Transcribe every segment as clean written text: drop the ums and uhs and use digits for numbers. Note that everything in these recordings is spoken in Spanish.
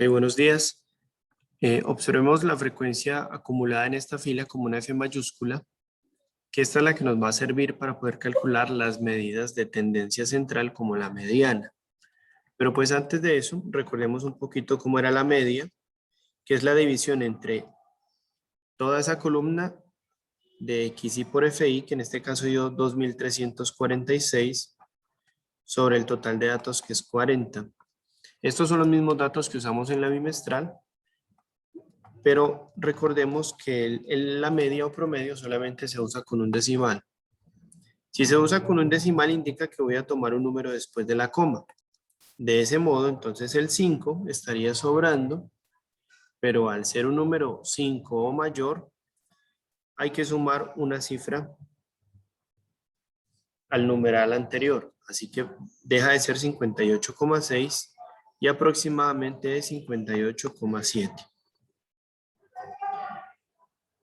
Buenos días. Observemos la frecuencia acumulada en esta fila como una F mayúscula, que esta es la que nos va a servir para poder calcular las medidas de tendencia central como la mediana. Pero pues antes de eso, recordemos un poquito cómo era la media, que es la división entre toda esa columna de XY por FI, que en este caso dio 2346, sobre el total de datos que es 40. Estos son los mismos datos que usamos en la bimestral, pero recordemos que la media o promedio solamente se usa con un decimal. Si se usa con un decimal indica que voy a tomar un número después de la coma. De ese modo, entonces el 5 estaría sobrando, pero al ser un número 5 o mayor, hay que sumar una cifra al numeral anterior. Así que deja de ser 58,6 y aproximadamente es 58,7.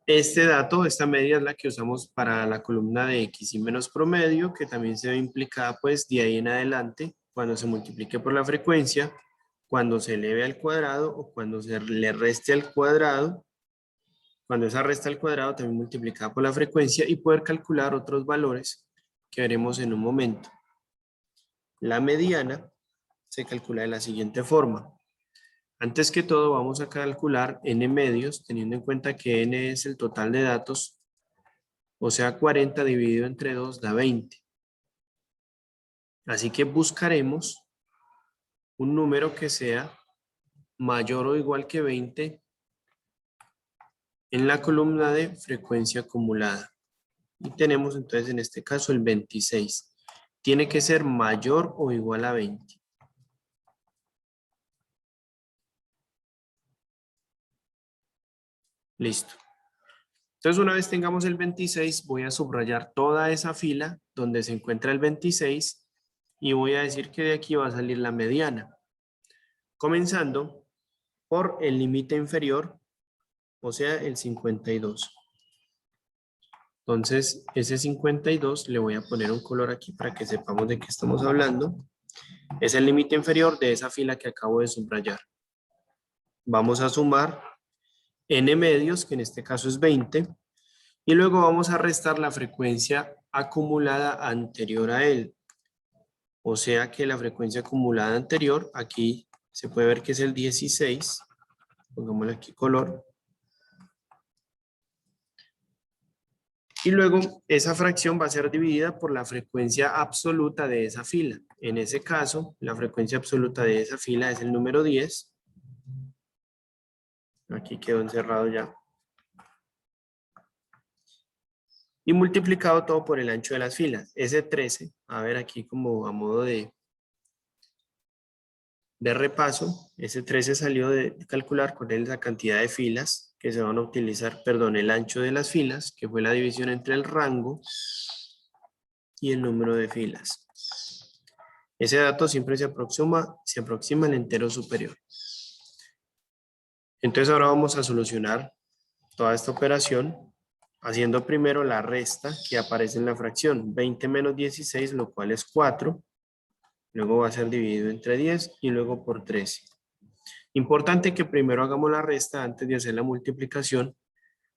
Este dato, esta media es la que usamos para la columna de X y menos promedio, que también se ve implicada pues de ahí en adelante, cuando se multiplique por la frecuencia, cuando se eleve al cuadrado o cuando se le reste al cuadrado, cuando esa resta al cuadrado también multiplicada por la frecuencia y poder calcular otros valores que veremos en un momento. La mediana se calcula de la siguiente forma. Antes que todo vamos a calcular n medios, teniendo en cuenta que n es el total de datos, o sea 40 dividido entre 2 da 20. Así que buscaremos un número que sea mayor o igual que 20 en la columna de frecuencia acumulada. Y tenemos entonces en este caso el 26. Tiene que ser mayor o igual a 20. Listo. Entonces una vez tengamos el 26, voy a subrayar toda esa fila donde se encuentra el 26 y voy a decir que de aquí va a salir la mediana. Comenzando por el límite inferior, o sea el 52. Entonces ese 52 le voy a poner un color aquí para que sepamos de qué estamos hablando. Es el límite inferior de esa fila que acabo de subrayar. Vamos a sumar n medios, que en este caso es 20, y luego vamos a restar la frecuencia acumulada anterior a él. O sea que la frecuencia acumulada anterior, aquí se puede ver que es el 16, pongámosle aquí color. Y luego esa fracción va a ser dividida por la frecuencia absoluta de esa fila. En ese caso, la frecuencia absoluta de esa fila es el número 10. Aquí quedó encerrado ya. Y multiplicado todo por el ancho de las filas. Ese 13, a ver aquí como a modo de repaso, ese 13 salió de calcular cuál es la cantidad de filas que se van a utilizar, perdón, el ancho de las filas, que fue la división entre el rango y el número de filas. Ese dato siempre se aproxima al entero superior. Entonces ahora vamos a solucionar toda esta operación haciendo primero la resta que aparece en la fracción. 20 menos 16, lo cual es 4. Luego va a ser dividido entre 10 y luego por 13. Importante que primero hagamos la resta antes de hacer la multiplicación,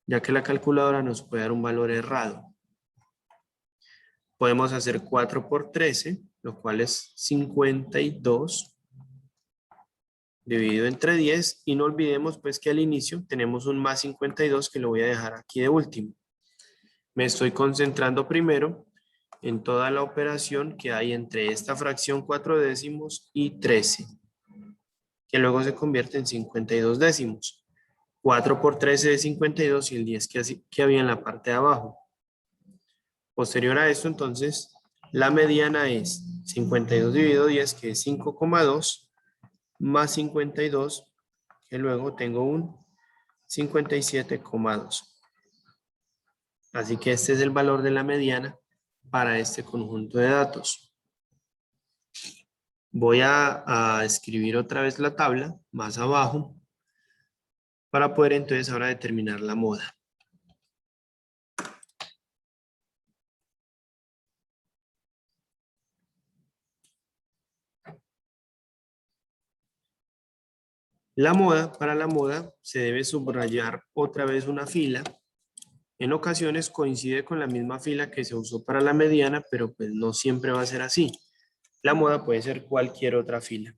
ya que la calculadora nos puede dar un valor errado. Podemos hacer 4 por 13, lo cual es 52 dividido entre 10, y no olvidemos pues que al inicio tenemos un más 52 que lo voy a dejar aquí de último. Me estoy concentrando primero en toda la operación que hay entre esta fracción 4 décimos y 13, que luego se convierte en 52 décimos. 4 por 13 es 52 y el 10 que había en la parte de abajo. Posterior a esto, entonces, la mediana es 52 dividido 10, que es 5,2, más 52, que luego tengo un 57,2. Así que este es el valor de la mediana para este conjunto de datos. Voy a escribir otra vez la tabla más abajo para poder entonces ahora determinar la moda. La moda, para la moda se debe subrayar otra vez una fila. En ocasiones coincide con la misma fila que se usó para la mediana, pero pues no siempre va a ser así. La moda puede ser cualquier otra fila.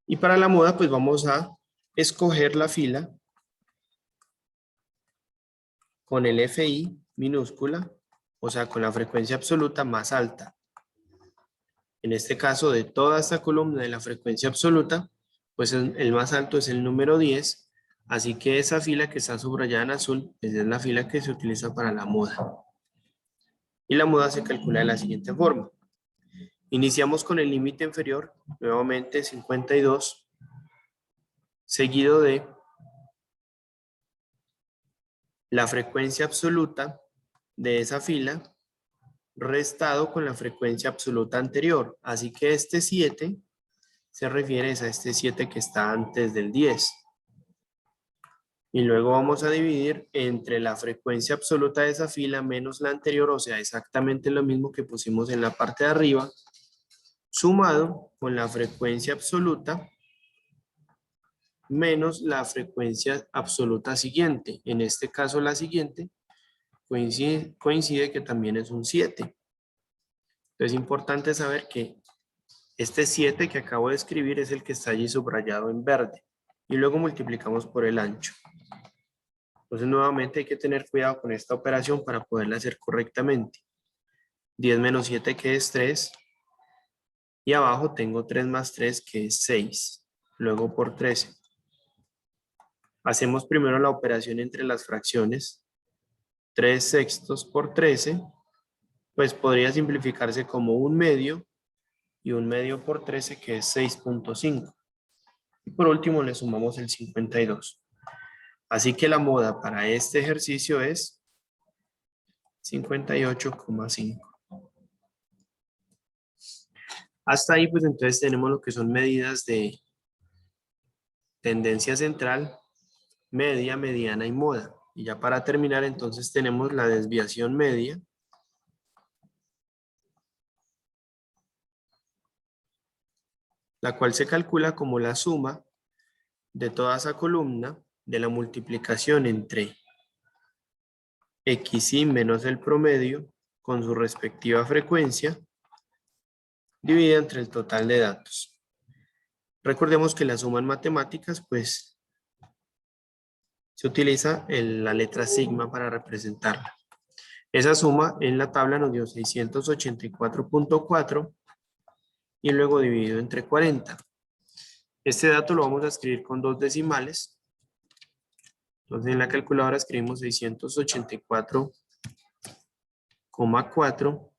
Y para la moda pues vamos a escoger la fila con el FI minúscula, o sea, con la frecuencia absoluta más alta. En este caso, de toda esta columna de la frecuencia absoluta, pues el más alto es el número 10, así que esa fila que está subrayada en azul es la fila que se utiliza para la moda. Y la moda se calcula de la siguiente forma. Iniciamos con el límite inferior, nuevamente 52, seguido de la frecuencia absoluta de esa fila, restado con la frecuencia absoluta anterior. Así que este 7 se refiere a este 7 que está antes del 10. Y luego vamos a dividir entre la frecuencia absoluta de esa fila menos la anterior, o sea, exactamente lo mismo que pusimos en la parte de arriba, sumado con la frecuencia absoluta menos la frecuencia absoluta siguiente. En este caso, la siguiente coincide que también es un 7. Entonces, es importante saber que este 7 que acabo de escribir es el que está allí subrayado en verde. Y luego multiplicamos por el ancho. Entonces, nuevamente hay que tener cuidado con esta operación para poderla hacer correctamente. 10 menos 7 que es 3. Y abajo tengo 3 más 3 que es 6. Luego por 13. Hacemos primero la operación entre las fracciones. 3 sextos por 13. Pues podría simplificarse como 1 medio. Y 1 medio por 13 que es 6.5. Y por último le sumamos el 52. Así que la moda para este ejercicio es 58,5. Hasta ahí pues entonces tenemos lo que son medidas de tendencia central, media, mediana y moda. Y ya para terminar entonces tenemos la desviación media, la cual se calcula como la suma de toda esa columna de la multiplicación entre XY menos el promedio con su respectiva frecuencia dividida entre el total de datos. Recordemos que la suma en matemáticas pues se utiliza la letra sigma para representarla. Esa suma en la tabla nos dio 684.4 y luego dividido entre 40. Este dato lo vamos a escribir con 2 decimales. Entonces en la calculadora escribimos 684,4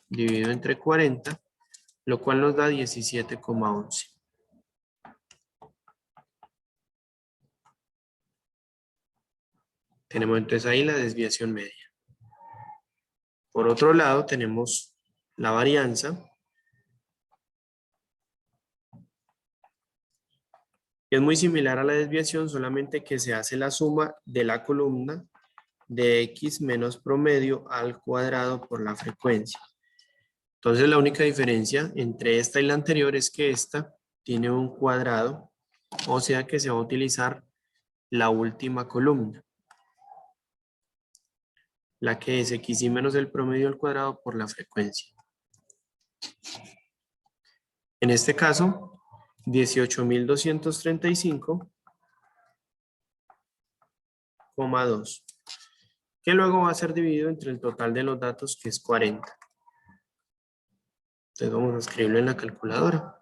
dividido entre 40, lo cual nos da 17,11. Tenemos entonces ahí la desviación media. Por otro lado tenemos la varianza, que es muy similar a la desviación, solamente que se hace la suma de la columna de x menos promedio al cuadrado por la frecuencia. Entonces la única diferencia entre esta y la anterior es que esta tiene un cuadrado, o sea que se va a utilizar la última columna, la que es x menos el promedio al cuadrado por la frecuencia. En este caso, 18.235,2, que luego va a ser dividido entre el total de los datos, que es 40. Entonces vamos a escribirlo en la calculadora.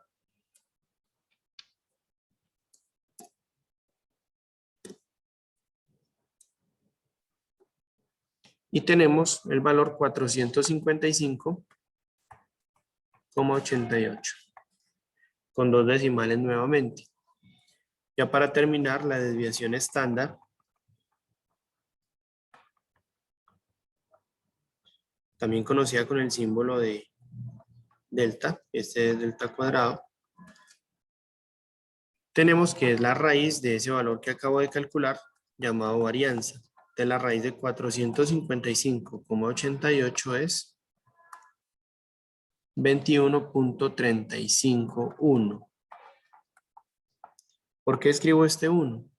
Y tenemos el valor 455,88. Con 2 decimales nuevamente. Ya para terminar, la desviación estándar, también conocida con el símbolo de delta, este es delta cuadrado. Tenemos que es la raíz de ese valor que acabo de calcular, llamado varianza. De la raíz de 455,88 es 21.351. ¿Por qué escribo este 1?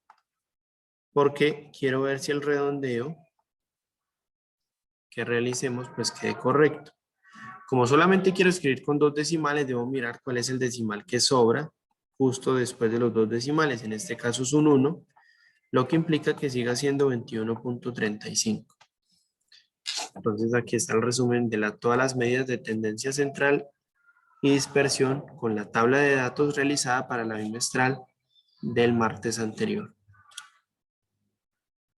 Porque quiero ver si el redondeo que realicemos pues quede correcto. Como solamente quiero escribir con 2 decimales, debo mirar cuál es el decimal que sobra justo después de los 2 decimales. En este caso es un 1, lo que implica que siga siendo 21.35. Entonces aquí está el resumen de todas las medidas de tendencia central y dispersión con la tabla de datos realizada para la bimestral del martes anterior.